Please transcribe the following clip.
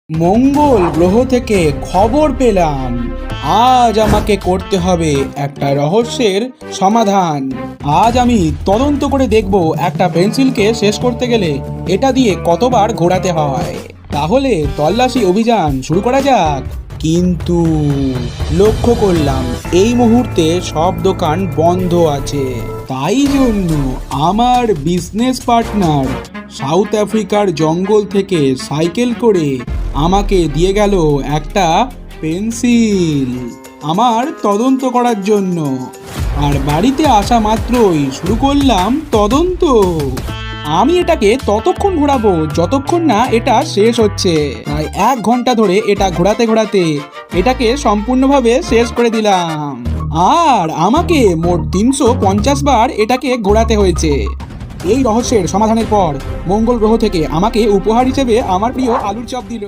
মঙ্গল গ্রহ থেকে খবর পেলাম আজ আমাকে করতে হবে একটা রহস্যের সমাধান। আজ আমি তদন্ত করে দেখব একটা পেন্সিলকে শেষ করতে গেলে এটা দিয়ে কতবার ঘোরাতে হয়। তাহলে তল্লাশি অভিযান শুরু করা যাক। কিন্তু লক্ষ্য করলাম এই মুহূর্তে সব দোকান বন্ধ আছে, তাই জন্য আমার বিজনেস পার্টনার সাউথ আফ্রিকার জঙ্গল থেকে সাইকেল করে আমাকে দিয়ে গেল একটা পেন্সিল আমার তদন্ত করার জন্য। আর বাড়িতে আসা মাত্রই শুরু করলাম তদন্ত। আমি এটাকে ততক্ষণ ঘোরাবো যতক্ষণ না এটা শেষ হচ্ছে। প্রায় 1 ঘন্টা ধরে এটা ঘোরাতে ঘোরাতে এটাকে সম্পূর্ণভাবে শেষ করে দিলাম। আর আমাকে মোট 350 বার এটাকে ঘোরাতে হয়েছে। এই রহস্যের সমাধানের পর মঙ্গল গ্রহ থেকে আমাকে উপহার হিসেবে আমার প্রিয় আলুর চপ দিল।